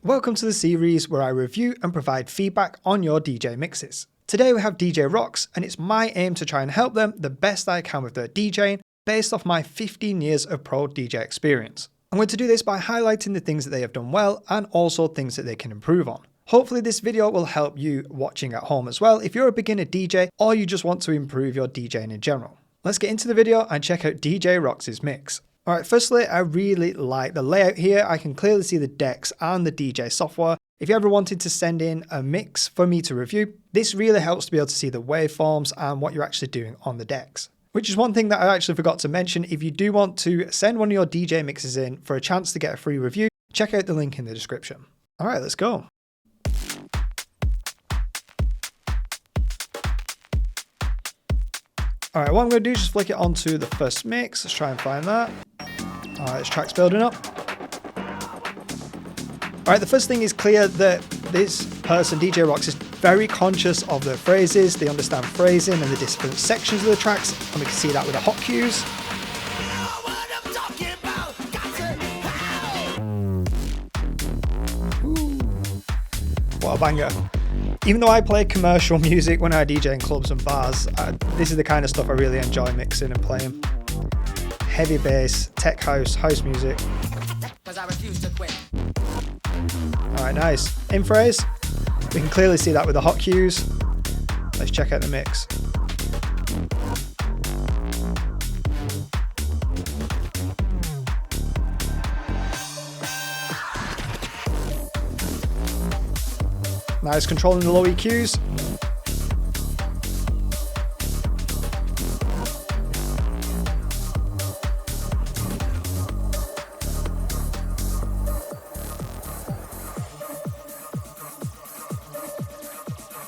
Welcome to the series where I review and provide feedback on your DJ mixes. Today we have DJ Rocks, and it's my aim to try and help them the best I can with their DJing based off my 15 years of pro DJ experience. I'm going to do this by highlighting the things that they have done well and also things that they can improve on. Hopefully this video will help you watching at home as well if you're a beginner DJ or you just want to improve your DJing in general. Let's get into the video and check out DJ Rocks' mix. Alright, firstly, I really like the layout here. I can clearly see the decks and the DJ software. If you ever wanted to send in a mix for me to review, this really helps to be able to see the waveforms and what you're actually doing on the decks. Which is one thing that I actually forgot to mention. If you do want to send one of your DJ mixes in for a chance to get a free review, check out the link in the description. Alright, let's go. Alright, what I'm going to do is just flick it onto the first mix. Let's try and find that. Alright, this track's building up. Alright, the first thing is clear that this person, DJ Rocks, is very conscious of the phrases. They understand phrasing and the different sections of the tracks, and we can see that with the hot cues. Ooh, what a banger. Even though I play commercial music when I DJ in clubs and bars, this is the kind of stuff I really enjoy mixing and playing. Heavy bass, tech house, house music. Alright, nice. In phrase, we can clearly see that with the hot cues. Let's check out the mix. Nice, controlling the low EQs.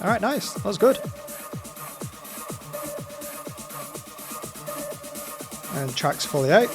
Alright, nice. That was good. And the track's fully out.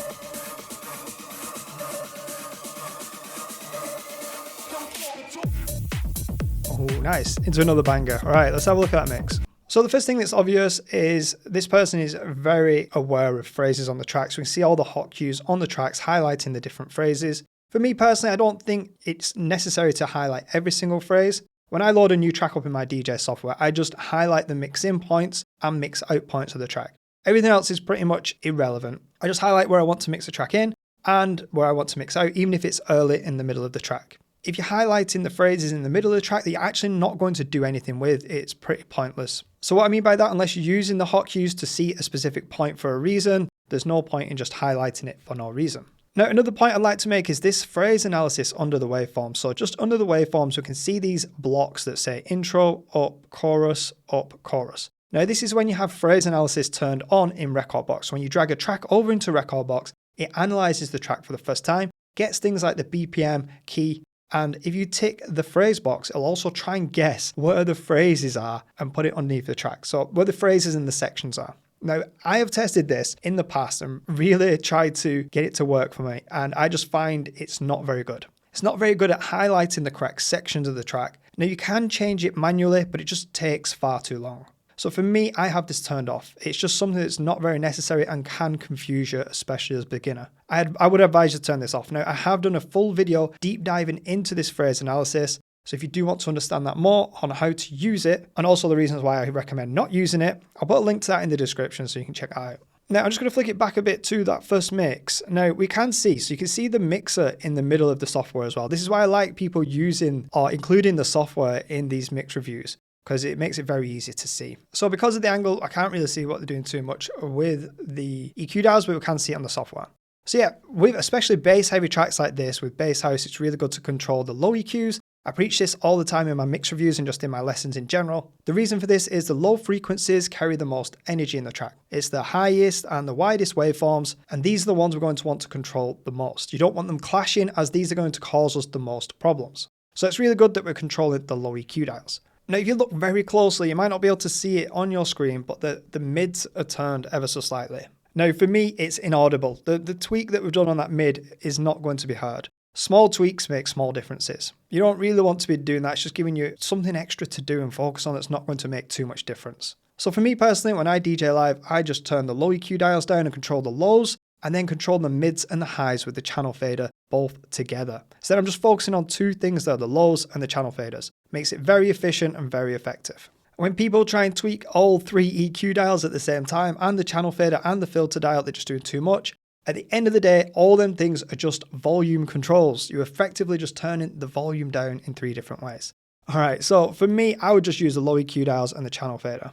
Oh, nice. Into another banger. Alright, let's have a look at that mix. So the first thing that's obvious is this person is very aware of phrases on the tracks. We can see all the hot cues on the tracks highlighting the different phrases. For me personally, I don't think it's necessary to highlight every single phrase. When I load a new track up in my DJ software, I just highlight the mix in points and mix out points of the track. Everything else is pretty much irrelevant. I just highlight where I want to mix the track in and where I want to mix out, even if it's early in the middle of the track. If you're highlighting the phrases in the middle of the track that you're actually not going to do anything with, it's pretty pointless. So what I mean by that, unless you're using the hot cues to see a specific point for a reason, there's no point in just highlighting it for no reason. Now, another point I'd like to make is this phrase analysis under the waveform. So just under the waveforms, we can see these blocks that say intro, up, chorus, up, chorus. Now, this is when you have phrase analysis turned on in Rekordbox. When you drag a track over into Rekordbox, it analyzes the track for the first time, gets things like the BPM, key, and if you tick the phrase box, it'll also try and guess where the phrases are and put it underneath the track. So where the phrases and the sections are. Now, I have tested this in the past and really tried to get it to work for me, and I just find it's not very good. It's not very good at highlighting the correct sections of the track. Now, you can change it manually, but it just takes far too long. So for me, I have this turned off. It's just something that's not very necessary and can confuse you, especially as a beginner. I would advise you to turn this off. Now, I have done a full video deep diving into this phrase analysis. So if you do want to understand that more on how to use it, and also the reasons why I recommend not using it, I'll put a link to that in the description so you can check it out. Now I'm just going to flick it back a bit to that first mix. Now we can see, so you can see the mixer in the middle of the software as well. This is why I like people using or including the software in these mix reviews, because it makes it very easy to see. So because of the angle, I can't really see what they're doing too much with the EQ dials, but we can see it on the software. So yeah, with especially bass heavy tracks like this, with bass house, it's really good to control the low EQs. I preach this all the time in my mix reviews and just in my lessons in general. The reason for this is the low frequencies carry the most energy in the track. It's the highest and the widest waveforms, and these are the ones we're going to want to control the most. You don't want them clashing, as these are going to cause us the most problems. So it's really good that we're controlling the low EQ dials. Now, if you look very closely, you might not be able to see it on your screen, but the mids are turned ever so slightly. Now, for me, it's inaudible. The tweak that we've done on that mid is not going to be heard. Small tweaks make small differences. You don't really want to be doing that. It's just giving you something extra to do and focus on that's not going to make too much difference. So for me personally, when I DJ live, I just turn the low EQ dials down and control the lows, and then control the mids and the highs with the channel fader both together. Instead, I'm just focusing on two things though, the lows and the channel faders. Makes it very efficient and very effective. When people try and tweak all three EQ dials at the same time, and the channel fader and the filter dial, they're just doing too much. At the end of the day, all them things are just volume controls. You're effectively just turning the volume down in three different ways. All right, so for me, I would just use the low EQ dials and the channel fader.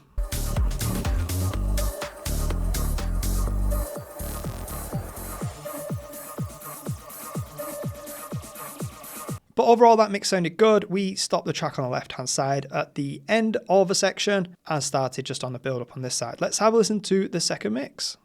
But overall, that mix sounded good. We stopped the track on the left-hand side at the end of a section and started just on the build-up on this side. Let's have a listen to the second mix.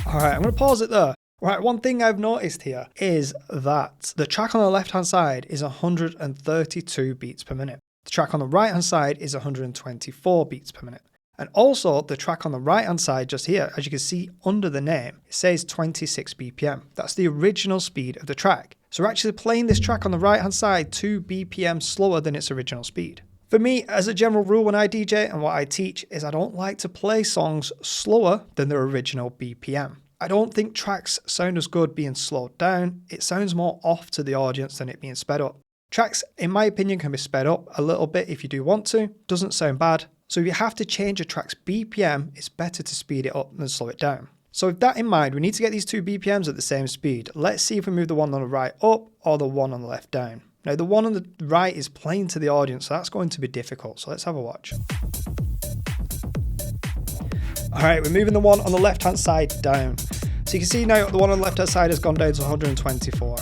All right, I'm going to pause it there. Right, one thing I've noticed here is that the track on the left-hand side is 132 beats per minute. The track on the right-hand side is 124 beats per minute. And also the track on the right-hand side just here, as you can see under the name, it says 26 BPM. That's the original speed of the track. So we're actually playing this track on the right-hand side 2 BPM slower than its original speed. For me, as a general rule when I DJ and what I teach is I don't like to play songs slower than their original BPM. I don't think tracks sound as good being slowed down. It sounds more off to the audience than it being sped up. Tracks, in my opinion, can be sped up a little bit if you do want to. Doesn't sound bad. So if you have to change a track's BPM, it's better to speed it up than slow it down. So with that in mind, we need to get these two BPMs at the same speed. Let's see if we move the one on the right up or the one on the left down. Now the one on the right is playing to the audience, so that's going to be difficult. So let's have a watch. All right, we're moving the one on the left-hand side down. So you can see now the one on the left-hand side has gone down to 124.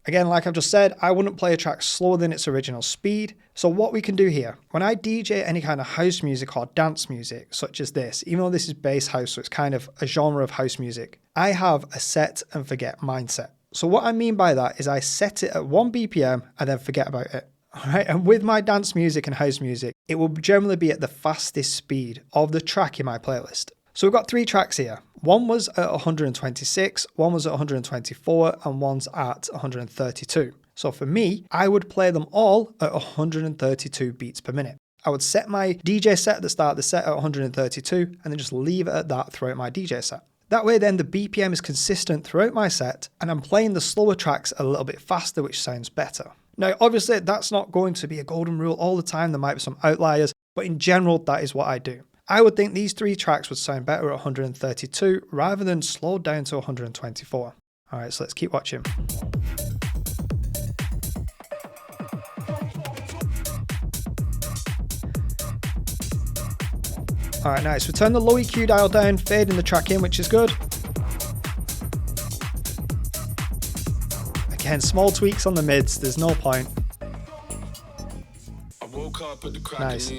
Again, like I've just said, I wouldn't play a track slower than its original speed. So what we can do here, when I DJ any kind of house music or dance music, such as this, even though this is bass house, so it's kind of a genre of house music, I have a set and forget mindset. So what I mean by that is I set it at 1 BPM and then forget about it. All right, and with my dance music and house music, it will generally be at the fastest speed of the track in my playlist. So we've got 3 tracks here. One was at 126, one was at 124, and one's at 132. So for me, I would play them all at 132 beats per minute. I would set my DJ set at the start of the set at 132 and then just leave it at that throughout my DJ set. That way then the BPM is consistent throughout my set and I'm playing the slower tracks a little bit faster, which sounds better. Now, obviously that's not going to be a golden rule all the time. There might be some outliers, but in general, that is what I do. I would think these 3 tracks would sound better at 132 rather than slowed down to 124. All right, so let's keep watching. All right, nice. We turn the low EQ dial down, fading the track in, which is good. Again, small tweaks on the mids, there's no point. Nice.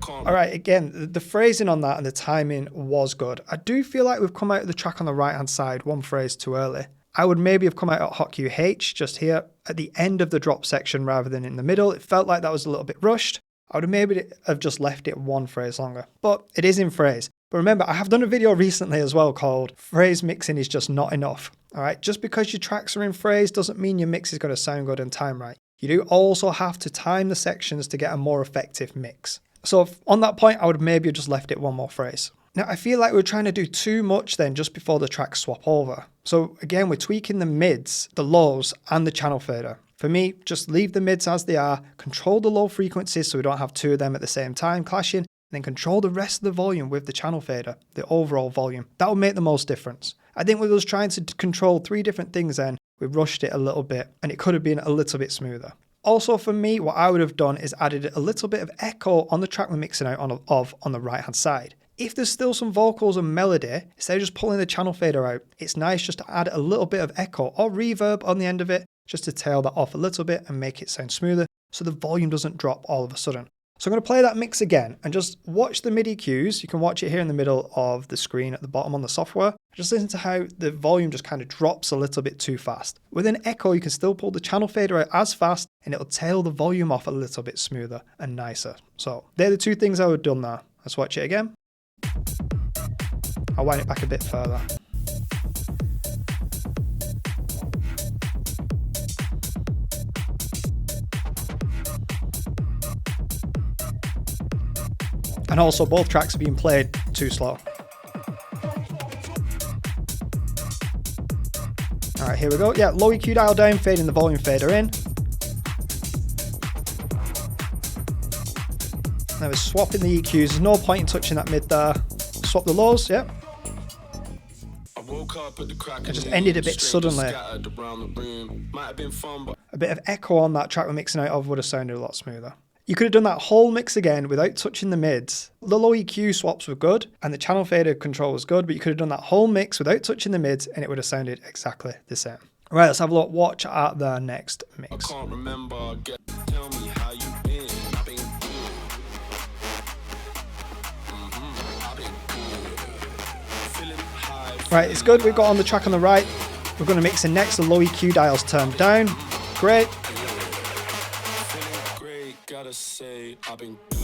All right, again, the phrasing on that and the timing was good. I do feel like we've come out of the track on the right hand side one phrase too early. I would maybe have come out at hot QH just here at the end of the drop section rather than in the middle. It felt like that was a little bit rushed. I would have maybe have just left it one phrase longer, but it is in phrase. But remember, I have done a video recently as well called Phrase Mixing is Just Not Enough. All right, just because your tracks are in phrase doesn't mean your mix is going to sound good and time right. You do also have to time the sections to get a more effective mix. So on that point, I would maybe have just left it one more phrase. Now, I feel like we're trying to do too much then just before the tracks swap over. So again, we're tweaking the mids, the lows, and the channel fader. For me, just leave the mids as they are, control the low frequencies so we don't have 2 of them at the same time clashing, and then control the rest of the volume with the channel fader, the overall volume. That will make the most difference. I think with us trying to control 3 different things then, we rushed it a little bit and it could have been a little bit smoother. Also for me, what I would have done is added a little bit of echo on the track we're mixing out on the right hand side. If there's still some vocals and melody, instead of just pulling the channel fader out, it's nice just to add a little bit of echo or reverb on the end of it, just to tail that off a little bit and make it sound smoother so the volume doesn't drop all of a sudden. So I'm going to play that mix again and just watch the MIDI cues. You can watch it here in the middle of the screen at the bottom on the software. Just listen to how the volume just kind of drops a little bit too fast. With an echo, you can still pull the channel fader out as fast and it'll tail the volume off a little bit smoother and nicer. So they're the 2 things I would have done there. Let's watch it again. I'll wind it back a bit further. And also both tracks are being played too slow. All right, here we go. Yeah, low EQ dial down, fading the volume fader in. Now we're swapping the EQs. There's no point in touching that mid there. Swap the lows, yeah. It just ended a bit suddenly. A bit of echo on that track we're mixing out of would have sounded a lot smoother. You could have done that whole mix again without touching the mids. The low EQ swaps were good and the channel fader control was good, but you could have done that whole mix without touching the mids and it would have sounded exactly the same. Right, let's have a look. Watch at the next mix. I can't remember. Tell me how you been. I've been good. I've been good. Feeling high. Right, it's good. We've got on the track on the right. We're going to mix in next. The low EQ dials turned down. Great. Feeling great. Gotta say, I've been good.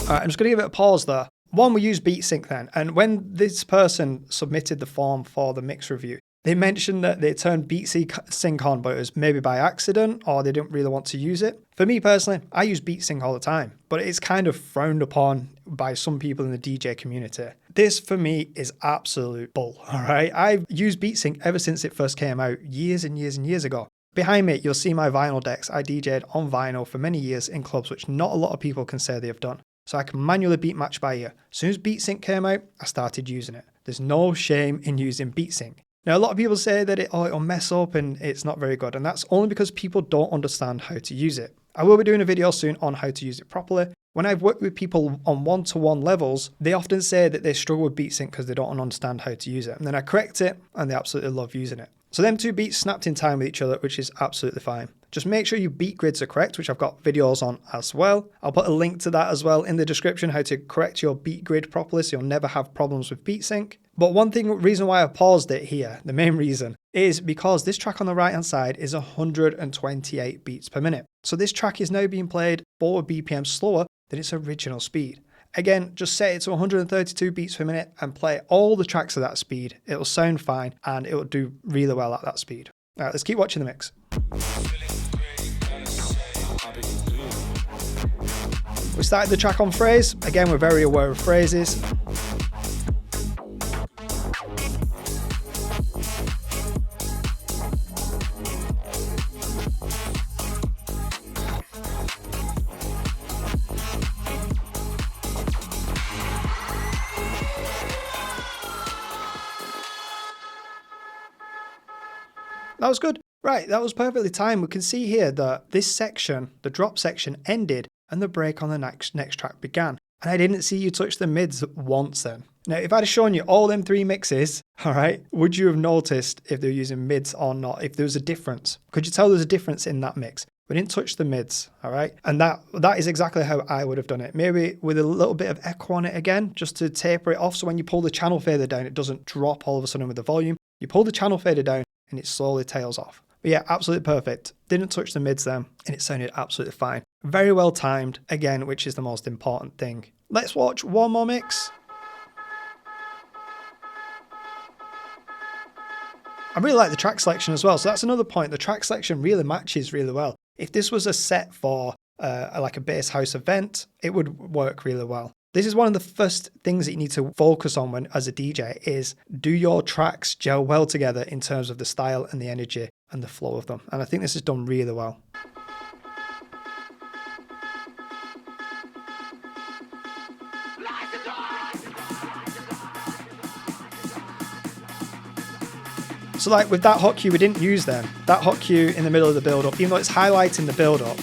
All right, I'm just going to give it a pause there. One, we use BeatSync then, and when this person submitted the form for the mix review, they mentioned that they turned BeatSync on, but it was maybe by accident or they didn't really want to use it. For me personally, I use BeatSync all the time, but it's kind of frowned upon by some people in the DJ community. This for me is absolute bull, all right? I've used BeatSync ever since it first came out years and years and years ago. Behind me, you'll see my vinyl decks. I DJ'd on vinyl for many years in clubs, which not a lot of people can say they have done. So I can manually beat match by ear. As soon as BeatSync came out, I started using it. There's no shame in using BeatSync. Now, a lot of people say that it'll mess up and it's not very good, and that's only because people don't understand how to use it. I will be doing a video soon on how to use it properly. When I've worked with people on one-to-one levels, they often say that they struggle with BeatSync because they don't understand how to use it. And then I correct it and they absolutely love using it. So them two beats snapped in time with each other, which is absolutely fine. Just make sure your beat grids are correct, which I've got videos on as well. I'll put a link to that as well in the description, how to correct your beat grid properly so you'll never have problems with BeatSync. But reason why I paused it here, the main reason, is because this track on the right hand side is 128 beats per minute. So this track is now being played 4 BPM slower than its original speed. Again, just set it to 132 beats per minute and play all the tracks at that speed. It'll sound fine and it'll do really well at that speed. All right, let's keep watching the mix. We started the track on phrase. Again, we're very aware of phrases. That was good. Right, that was perfectly timed. We can see here that this section, the drop section, ended and the break on the next track began. And I didn't see you touch the mids once then. Now, if I'd have shown you all them 3 mixes, all right, would you have noticed if they're using mids or not, if there was a difference? Could you tell there's a difference in that mix? We didn't touch the mids, all right? And that is exactly how I would have done it. Maybe with a little bit of echo on it again, just to taper it off so when you pull the channel fader down, it doesn't drop all of a sudden with the volume. You pull the channel fader down and it slowly tails off. But yeah, absolutely perfect. Didn't touch the mids then, and it sounded absolutely fine. Very well timed, again, which is the most important thing. Let's watch one more mix. I really like the track selection as well, so that's another point. The track selection really matches really well. If this was a set for like a bass house event, it would work really well. This is one of the first things that you need to focus on when, as a DJ, is do your tracks gel well together in terms of the style and the energy and the flow of them. And I think this is done really well. So like with that hot cue, we didn't use them. That hot cue in the middle of the build-up, even though it's highlighting the build-up.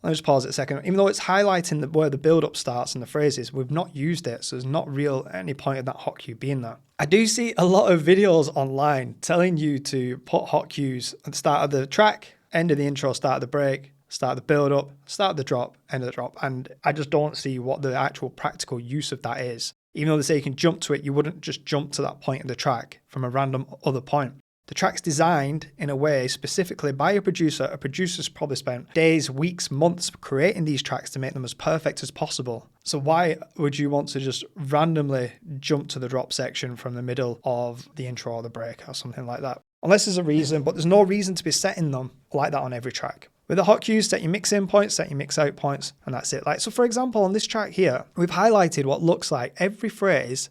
Let me just pause it a second. Even though it's highlighting where the build-up starts and the phrases, we've not used it, so there's not any point in that hot cue being there. I do see a lot of videos online telling you to put hot cues at the start of the track, end of the intro, start of the break, start of the build-up, start of the drop, end of the drop, and I just don't see what the actual practical use of that is. Even though they say you can jump to it, you wouldn't just jump to that point of the track from a random other point. The track's designed in a way specifically by a producer. A producer's probably spent days, weeks, months creating these tracks to make them as perfect as possible. So why would you want to just randomly jump to the drop section from the middle of the intro or the break or something like that? Unless there's a reason, but there's no reason to be setting them like that on every track. With the hot cues, set your mix in points, set your mix out points, and that's it. Like, so for example, on this track here, we've highlighted what looks like every phrase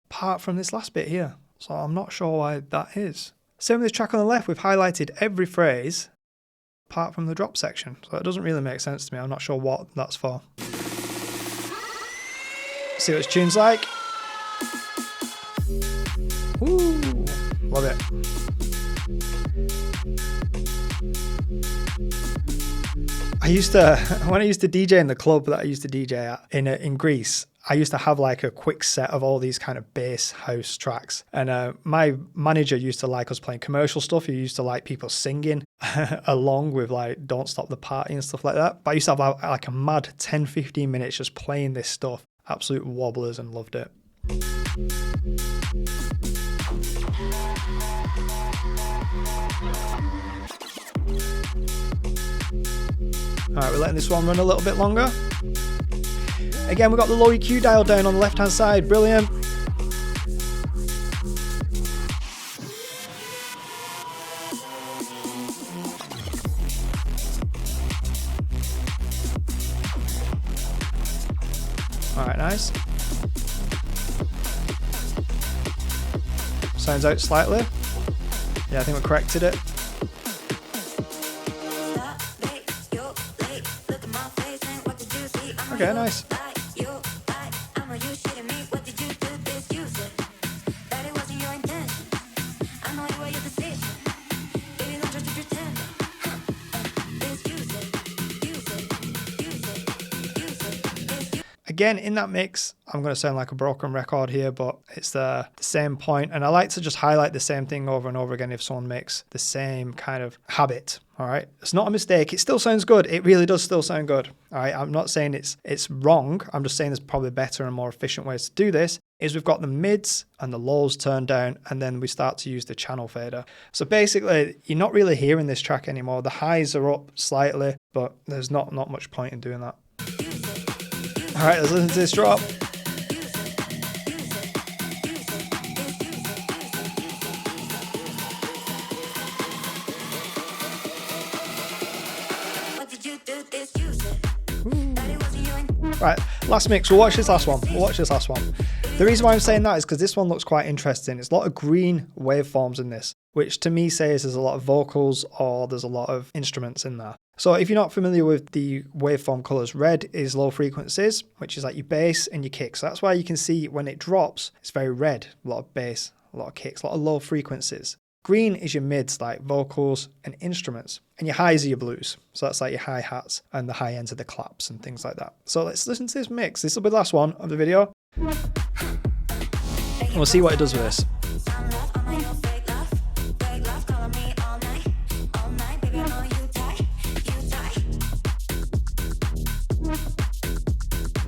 apart from this last bit here. So I'm not sure why that is. Same with this track on the left, we've highlighted every phrase apart from the drop section. So it doesn't really make sense to me. I'm not sure what that's for. See what this tune's like. Woo, love it. When I used to DJ in the club that I used to DJ at in Greece, I used to have like a quick set of all these kind of bass house tracks. And my manager used to like us playing commercial stuff. He used to like people singing along with like Don't Stop the Party and stuff like that. But I used to have like a mad 10-15 minutes just playing this stuff. Absolute wobblers, and loved it. Alright, we're letting this one run a little bit longer. Again, we've got the low EQ dial down on the left hand side. Brilliant. Alright, nice. Sounds out slightly. Yeah, I think we corrected it. Okay, nice. Again, in that mix, I'm going to sound like a broken record here, but it's the same point. And I like to just highlight the same thing over and over again if someone makes the same kind of habit. All right. It's not a mistake. It still sounds good. It really does still sound good. All right. I'm not saying it's wrong. I'm just saying there's probably better and more efficient ways to do this. Is we've got the mids and the lows turned down, and then we start to use the channel fader. So basically, you're not really hearing this track anymore. The highs are up slightly, but there's not much point in doing that. All right, let's listen to this drop. Right, last mix. We'll watch this last one. The reason why I'm saying that is because this one looks quite interesting. There's a lot of green waveforms in this, which to me says there's a lot of vocals or there's a lot of instruments in there. So if you're not familiar with the waveform colors, red is low frequencies, which is like your bass and your kicks. So that's why you can see when it drops, it's very red, a lot of bass, a lot of kicks, a lot of low frequencies. Green is your mids, like vocals and instruments. And your highs are your blues. So that's like your hi-hats and the high ends of the claps and things like that. So let's listen to this mix. This will be the last one of the video. And we'll see what it does with this.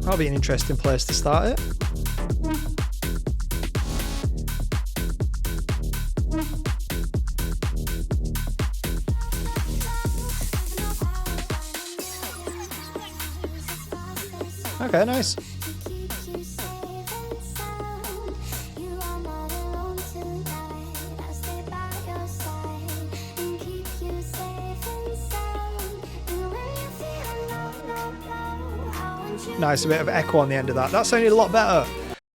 That'll be an interesting place to start it. Okay, nice. Nice, a bit of echo on the end of that. That sounded a lot better.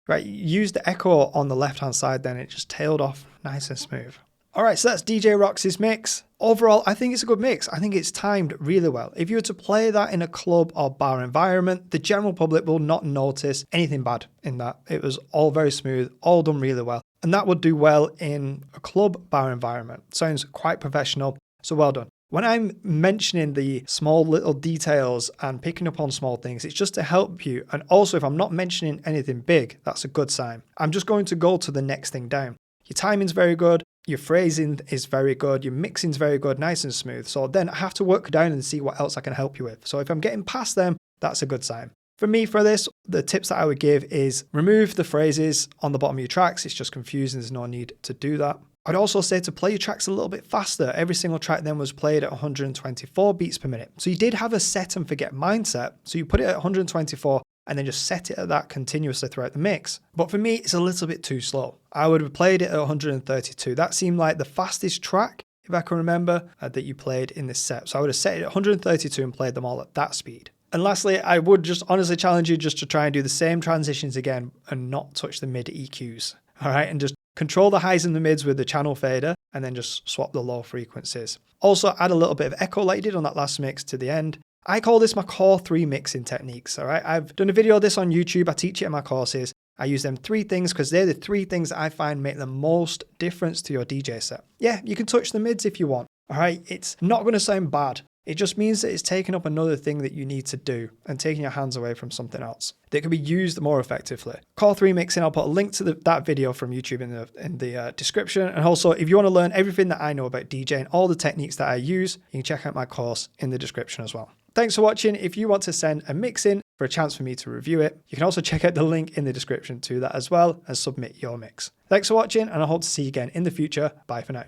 Right, use the echo on the left-hand side then. It just tailed off nice and smooth. All right, so that's DJ Rox's mix. Overall, I think it's a good mix. I think it's timed really well. If you were to play that in a club or bar environment, the general public will not notice anything bad in that. It was all very smooth, all done really well. And that would do well in a club bar environment. Sounds quite professional, so well done. When I'm mentioning the small little details and picking up on small things, it's just to help you. And also, if I'm not mentioning anything big, that's a good sign. I'm just going to go to the next thing down. Your timing's very good. Your phrasing is very good. Your mixing's very good, nice and smooth. So then I have to work down and see what else I can help you with. So if I'm getting past them, that's a good sign. For me, for this, the tips that I would give is remove the phrases on the bottom of your tracks. It's just confusing. There's no need to do that. I'd also say to play your tracks a little bit faster. Every single track then was played at 124 beats per minute. So you did have a set and forget mindset. So you put it at 124 and then just set it at that continuously throughout the mix. But for me, it's a little bit too slow. I would have played it at 132. That seemed like the fastest track if I can remember, that you played in this set. So I would have set it at 132 and played them all at that speed. And lastly, I would just honestly challenge you just to try and do the same transitions again and not touch the mid EQs. All right, and just control the highs and the mids with the channel fader and then just swap the low frequencies. Also add a little bit of echo like you did on that last mix to the end. I call this my core 3 mixing techniques, all right? I've done a video of this on YouTube. I teach it in my courses. I use them 3 things because they're the 3 things that I find make the most difference to your DJ set. Yeah, you can touch the mids if you want, all right? It's not going to sound bad. It just means that it's taking up another thing that you need to do and taking your hands away from something else that can be used more effectively. Core 3 mixing, I'll put a link to that video from YouTube in the description. And also, if you want to learn everything that I know about DJing, all the techniques that I use, you can check out my course in the description as well. Thanks for watching. If you want to send a mix in for a chance for me to review it, you can also check out the link in the description to that as well and submit your mix. Thanks for watching, and I hope to see you again in the future. Bye for now.